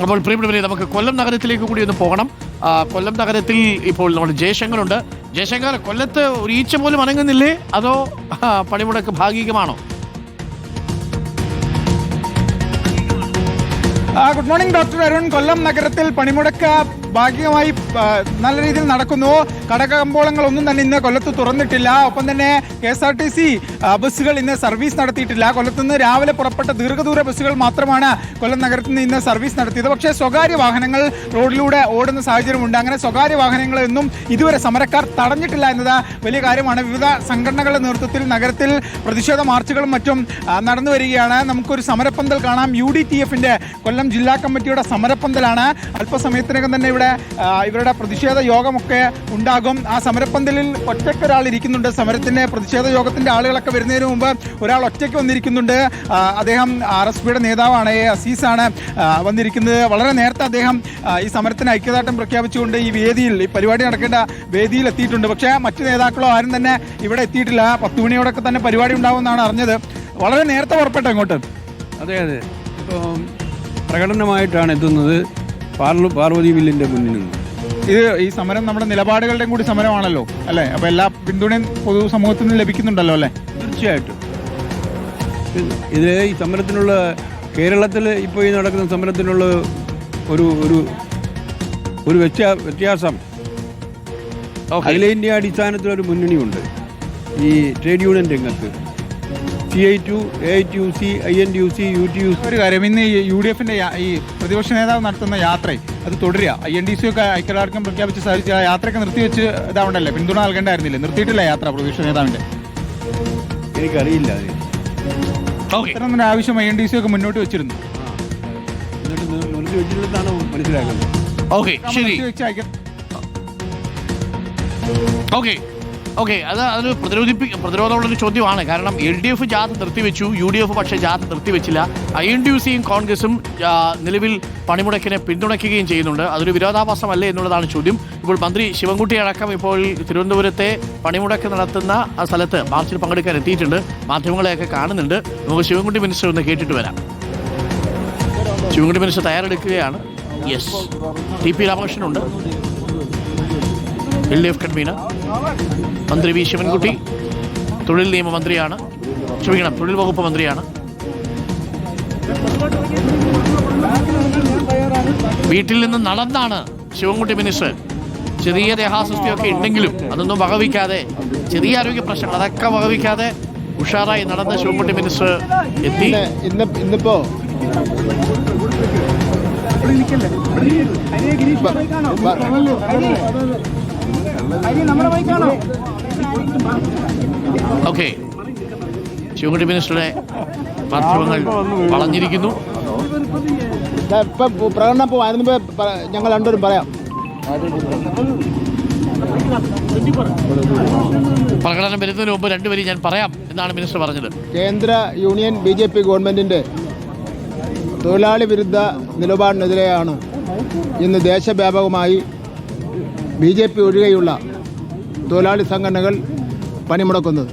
അപ്പോൾ പ്രിയപ്പെട്ടവരെ, നമുക്ക് കൊല്ലം നഗരത്തിലേക്ക് കൂടി ഒന്ന് പോകണം. കൊല്ലം നഗരത്തിൽ ഇപ്പോൾ നമ്മുടെ ജയശങ്കറുണ്ട്. ജയശങ്കർ, കൊല്ലത്ത് ഒരു ഈച്ച പോലും അനങ്ങുന്നില്ലേ, അതോ പണിമുടക്ക് ഭാഗികമാണോ? Good morning doctor Arun. Kollam നഗരത്തിൽ പണിമുടക്ക് ഭാഗികമായി നല്ല രീതിയിൽ നടക്കുന്നു. കടകമ്പോളങ്ങളൊന്നും തന്നെ ഇന്ന് കൊല്ലത്ത് തുറന്നിട്ടില്ല. ഒപ്പം തന്നെ KSRTC ബസ്സുകൾ ഇന്ന് സർവീസ് നടത്തിയിട്ടില്ല. കൊല്ലത്ത് നിന്ന് രാവിലെ പുറപ്പെട്ട ദീർഘദൂര ബസ്സുകൾ മാത്രമാണ് കൊല്ലം നഗരത്തിൽ നിന്ന് ഇന്ന് സർവീസ് നടത്തിയത്. പക്ഷേ സ്വകാര്യ വാഹനങ്ങൾ റോഡിലൂടെ ഓടുന്ന സാഹചര്യമുണ്ട്. അങ്ങനെ സ്വകാര്യ വാഹനങ്ങളൊന്നും ഇതുവരെ സമരക്കാർ തടഞ്ഞിട്ടില്ല എന്നത് വലിയ കാര്യമാണ്. വിവിധ സംഘടനകളുടെ നേതൃത്വത്തിൽ നഗരത്തിൽ പ്രതിഷേധ മാർച്ചുകളും മറ്റും നടന്നു വരികയാണ്. നമുക്കൊരു സമരപ്പന്തൽ കാണാം. UDTF-ന്റെ കൊല്ലം ജില്ലാ കമ്മിറ്റിയുടെ സമരപ്പന്തലാണ്. അല്പസമയത്തിനകം തന്നെ ഇവരുടെ പ്രതിഷേധ യോഗമൊക്കെ ഉണ്ടാകും. ആ സമരപ്പന്തലിൽ ഒറ്റയ്ക്കൊരാൾ ഇരിക്കുന്നുണ്ട്. സമരത്തിന്റെ പ്രതിഷേധ യോഗത്തിന്റെ ആളുകളൊക്കെ വരുന്നതിന് മുമ്പ് ഒരാൾ ഒറ്റയ്ക്ക് വന്നിരിക്കുന്നുണ്ട്. അദ്ദേഹം RSPയുടെ നേതാവാണ്, അസീസാണ് വന്നിരിക്കുന്നത്. വളരെ നേരത്തെ അദ്ദേഹം ഈ സമരത്തിന് ഐക്യദാർഢ്യം പ്രഖ്യാപിച്ചുകൊണ്ട് ഈ പരിപാടി നടക്കേണ്ട വേദിയിൽ എത്തിയിട്ടുണ്ട്. പക്ഷേ മറ്റു നേതാക്കളോ ആരും തന്നെ ഇവിടെ എത്തിയിട്ടില്ല. 10 മണിയോടൊക്കെ തന്നെ പരിപാടി ഉണ്ടാവുമെന്നാണ് അറിഞ്ഞത്. വളരെ നേരത്തെ പുറപ്പെട്ടോ ഇങ്ങോട്ട്? അതെ, ഇപ്പോൾ പ്രകടനമായിട്ടാണ് എത്തുന്നത് പാർവതി വില്ലിന്റെ മുന്നിൽ നിന്ന്. ഈ സമരം നമ്മുടെ നിലപാടുകളുടെയും കൂടി സമരമാണല്ലോ അല്ലേ? അപ്പൊ എല്ലാ പിന്തുണയും പൊതുസമൂഹത്തിൽ നിന്ന് ലഭിക്കുന്നുണ്ടല്ലോ അല്ലേ? തീർച്ചയായിട്ടും. ഈ സമരത്തിനുള്ള കേരളത്തിൽ ഇപ്പോൾ ഈ നടക്കുന്ന സമരത്തിനുള്ള ഒരു വ്യത്യാസം അഖിലേന്ത്യാ അടിസ്ഥാനത്തിലൊരു മുന്നണിയുണ്ട് ഈ ട്രേഡ് യൂണിയൻ രംഗത്ത്. CI2, AITUC, INTUC, UTUC. ഒരു കാര്യം, ഇന്ന് ഈ UDF-ന്റെ ഈ പ്രതിപക്ഷ നേതാവ് നടത്തുന്ന യാത്ര അത് തുടരുക. INTC ഒക്കെ ഐക്യദാർഢ്യം പ്രഖ്യാപിച്ച് സാധിച്ച ആ യാത്രയൊക്കെ നിർത്തിവെച്ച് ഇതാവണ്ടല്ലേ, പിന്തുണ നൽകേണ്ടായിരുന്നില്ലേ? നിർത്തിയിട്ടില്ല യാത്ര പ്രതിപക്ഷ നേതാവിന്റെ? എനിക്കറിയില്ല. ഇത്തരം ആവശ്യം INTC ഒക്കെ മുന്നോട്ട് വെച്ചിരുന്നു. നിർത്തി വെച്ചിട്ടാണ് മനസ്സിലാക്കുന്നത്. അതൊരു പ്രതിരോധമുള്ളൊരു ചോദ്യമാണ്. കാരണം LDF ജാഥ നിർത്തിവെച്ചു, UDF പക്ഷേ ജാഥ നിർത്തിവെച്ചില്ല. INTUCയും കോൺഗ്രസും നിലവിൽ പണിമുടക്കിനെ പിന്തുണയ്ക്കുകയും ചെയ്യുന്നുണ്ട്. അതൊരു വിരോധാഭാസമല്ലേ എന്നുള്ളതാണ് ചോദ്യം. ഇപ്പോൾ മന്ത്രി ശിവൻകുട്ടി അടക്കം ഇപ്പോൾ തിരുവനന്തപുരത്തെ പണിമുടക്ക് നടത്തുന്ന ആ സ്ഥലത്ത് മാർച്ചിൽ പങ്കെടുക്കാൻ എത്തിയിട്ടുണ്ട്. മാധ്യമങ്ങളെയൊക്കെ കാണുന്നുണ്ട്. നമുക്ക് ശിവൻകുട്ടി മിനിസ്റ്റർ ഒന്ന് കേട്ടിട്ട് വരാം. ശിവൻകുട്ടി മിനിസ്റ്റർ തയ്യാറെടുക്കുകയാണ്. TP രാമകൃഷ്ണനുണ്ട്, LDF കൺവീനർ. മന്ത്രി V ശിവൻകുട്ടി തൊഴിൽ നിയമ മന്ത്രിയാണ്, തൊഴിൽ വകുപ്പ് മന്ത്രിയാണ്. വീട്ടിൽ നിന്ന് നടന്നാണ് ശിവൻകുട്ടി മിനിസ്റ്റർ. ചെറിയ ദേഹാസ്വസ്ഥയൊക്കെ ഉണ്ടെങ്കിലും അതൊന്നും വകവയ്ക്കാതെ, ചെറിയ ആരോഗ്യ പ്രശ്നങ്ങൾ അതൊക്കെ വകവയ്ക്കാതെ ഉഷാറായി നടന്ന ശിവൻകുട്ടി മിനിസ്റ്റർ എത്തി. ഇന്നിപ്പോ ശിവൻകുട്ടി മിനിസ്റ്ററുടെ മാധ്യമങ്ങൾ വളഞ്ഞിരിക്കുന്നു. പ്രകടനം ഞങ്ങൾ രണ്ടുപേരും പറയാം. പ്രകടനം വരുന്നതിന് മുമ്പ് രണ്ടുപേരും ഞാൻ പറയാം എന്നാണ് മിനിസ്റ്റർ പറഞ്ഞത്. കേന്ദ്ര യൂണിയൻ BJP ഗവൺമെന്റിന്റെ തൊഴിലാളി വിരുദ്ധ നിലപാടിനെതിരെയാണ് ഇന്ന് ദേശവ്യാപകമായി BJP ഒഴികെയുള്ള തൊഴിലാളി സംഘടനകൾ പണിമുടക്കുന്നത്.